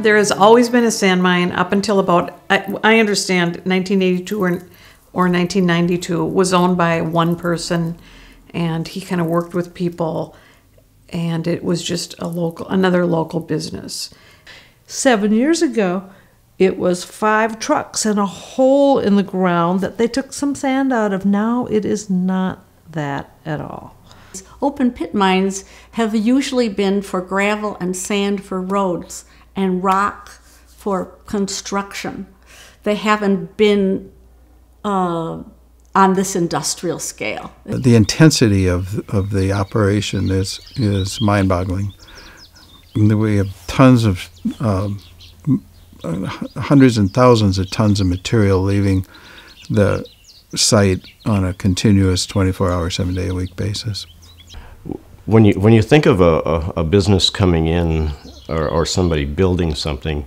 There has always been a sand mine up until about, I understand, 1982 or 1992 was owned by one person, and he kind of worked with people, and it was just another local business. 7 years ago, it was 5 trucks and a hole in the ground that they took some sand out of. Now it is not that at all. Open pit mines have usually been for gravel and sand for roads and rock for construction. They haven't been on this industrial scale. The intensity of the operation is mind-boggling. We have tons of, hundreds and thousands of tons of material leaving the site on a continuous 24-hour, 7-day-a-week basis. When you think of a business coming in or somebody building something,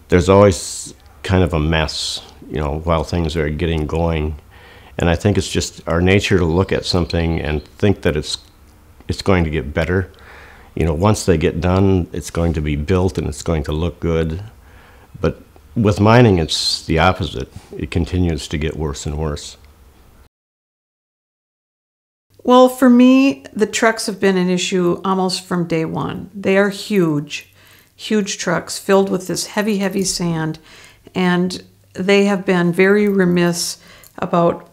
there's always kind of a mess, while things are getting going. And I think it's just our nature to look at something and think that it's going to get better. Once they get done, it's going to be built and it's going to look good. But with mining, it's the opposite. It continues to get worse and worse. Well, for me, the trucks have been an issue almost from day one. They are huge, huge trucks filled with this heavy, heavy sand, and they have been very remiss about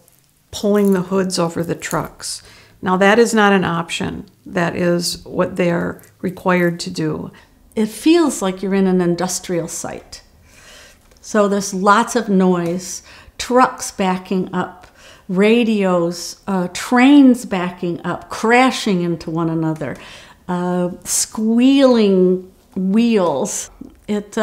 pulling the hoods over the trucks. Now, that is not an option. That is what they are required to do. It feels like you're in an industrial site. So there's lots of noise, trucks backing up, radios, trains backing up, crashing into one another, squealing wheels. It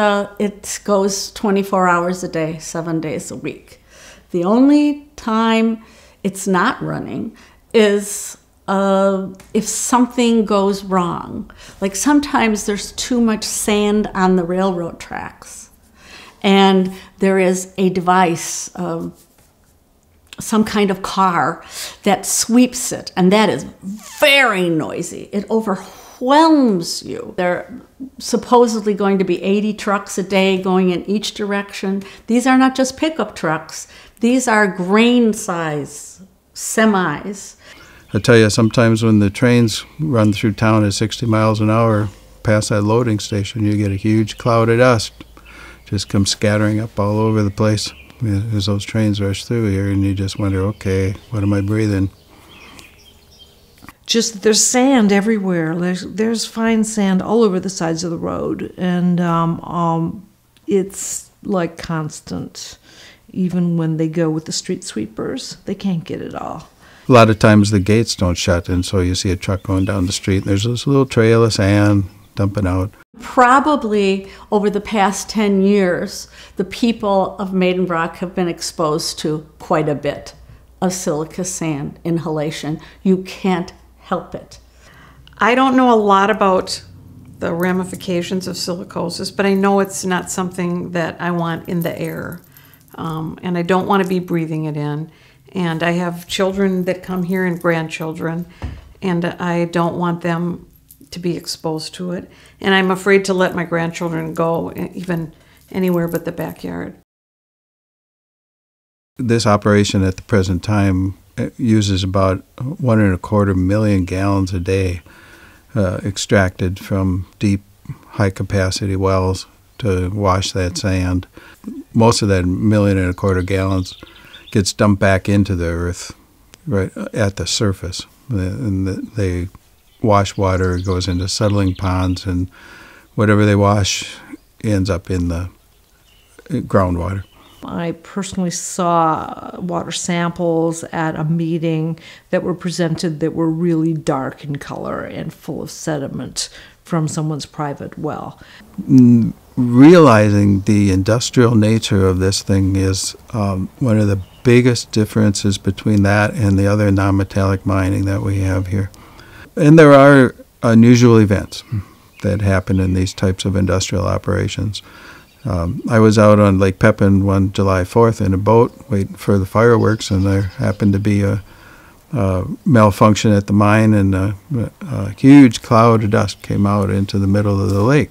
goes 24 hours a day, 7 days a week. The only time it's not running is if something goes wrong. Like sometimes there's too much sand on the railroad tracks, and there is a device, some kind of car that sweeps it, and that is very noisy. It overwhelms you. There are supposedly going to be 80 trucks a day going in each direction. These are not just pickup trucks. These are grain size semis. I tell you, sometimes when the trains run through town at 60 miles an hour past that loading station, you get a huge cloud of dust just come scattering up all over the place as those trains rush through here, and you just wonder, okay, what am I breathing? Just there's sand everywhere. There's fine sand all over the sides of the road, and it's like constant. Even when they go with the street sweepers, they can't get it all. A lot of times the gates don't shut, and so you see a truck going down the street, and there's this little trail of sand dumping out. Probably over the past 10 years, the people of Maiden Rock have been exposed to quite a bit of silica sand inhalation. You can't help it. I don't know a lot about the ramifications of silicosis, but I know it's not something that I want in the air. And I don't want to be breathing it in. And I have children that come here and grandchildren, and I don't want them to be exposed to it. And I'm afraid to let my grandchildren go even anywhere but the backyard. This operation at the present time uses about 1.25 million gallons a day extracted from deep, high-capacity wells to wash that sand. Most of that 1.25 million gallons gets dumped back into the earth right at the surface. And they wash water, goes into settling ponds, and whatever they wash ends up in the groundwater. I personally saw water samples at a meeting that were presented that were really dark in color and full of sediment from someone's private well. Realizing the industrial nature of this thing is one of the biggest differences between that and the other non-metallic mining that we have here. And there are unusual events that happen in these types of industrial operations. I was out on Lake Pepin one July 4th in a boat waiting for the fireworks, and there happened to be a malfunction at the mine, and a huge cloud of dust came out into the middle of the lake,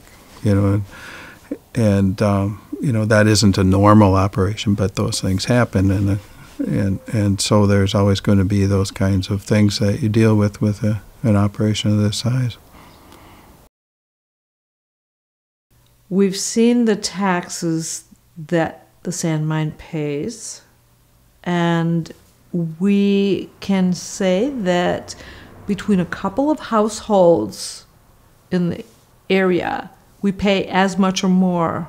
you know, that isn't a normal operation, but those things happen, and so there's always going to be those kinds of things that you deal with an operation of this size. We've seen the taxes that the sand mine pays, and we can say that between a couple of households in the area, we pay as much or more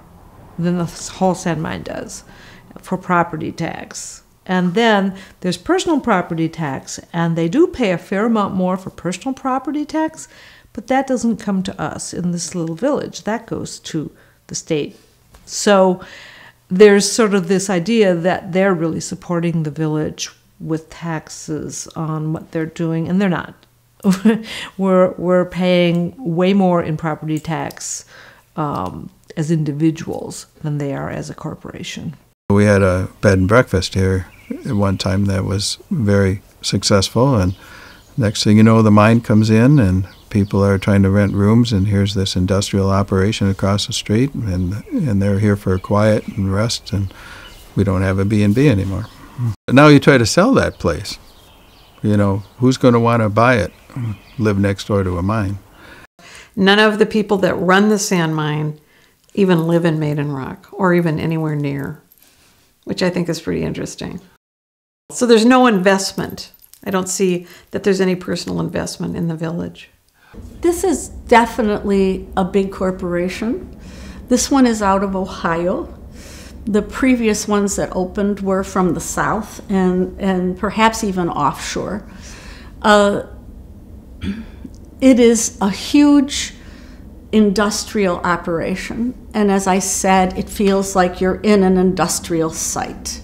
than the whole sand mine does for property tax. And then there's personal property tax, and they do pay a fair amount more for personal property tax, but that doesn't come to us in this little village. That goes to the state. So there's sort of this idea that they're really supporting the village with taxes on what they're doing, and they're not. We're paying way more in property tax as individuals than they are as a corporation. We had a bed and breakfast here at one time that was very successful, and next thing you know, the mine comes in and people are trying to rent rooms, and here's this industrial operation across the street, and they're here for quiet and rest, and we don't have a B&B anymore. But now you try to sell that place. You know, who's going to want to buy it, live next door to a mine? None of the people that run the sand mine even live in Maiden Rock or even anywhere near, which I think is pretty interesting. So there's no investment. I don't see that there's any personal investment in the village. This is definitely a big corporation. This one is out of Ohio. The previous ones that opened were from the south and perhaps even offshore. It is a huge industrial operation, and as I said, it feels like you're in an industrial site.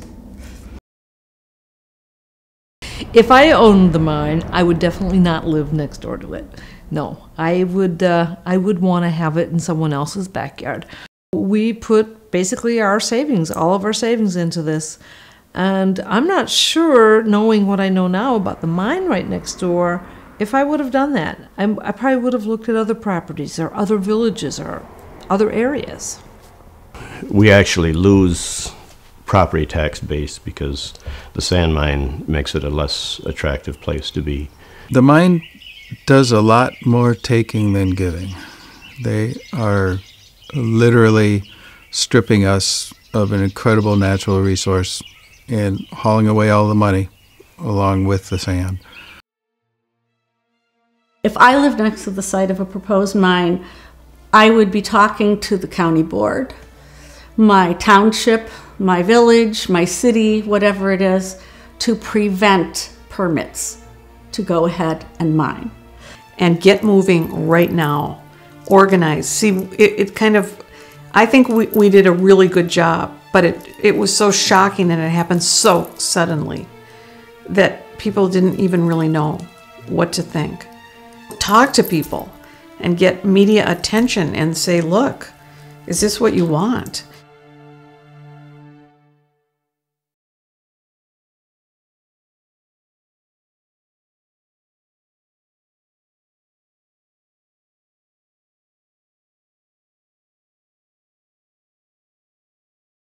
If I owned the mine, I would definitely not live next door to it. No, I would want to have it in someone else's backyard. We put basically our savings, all of our savings into this, and I'm not sure, knowing what I know now about the mine right next door, if I would have done that. I probably would have looked at other properties or other villages or other areas. We actually lose property tax base because the sand mine makes it a less attractive place to be. The mine does a lot more taking than giving. They are literally stripping us of an incredible natural resource and hauling away all the money along with the sand. If I lived next to the site of a proposed mine, I would be talking to the county board, my township, my village, my city, whatever it is, to prevent permits to go ahead and mine. And get moving right now. Organize. See, it kind of, I think we did a really good job, but it was so shocking and it happened so suddenly that people didn't even really know what to think. Talk to people and get media attention and say, look, is this what you want?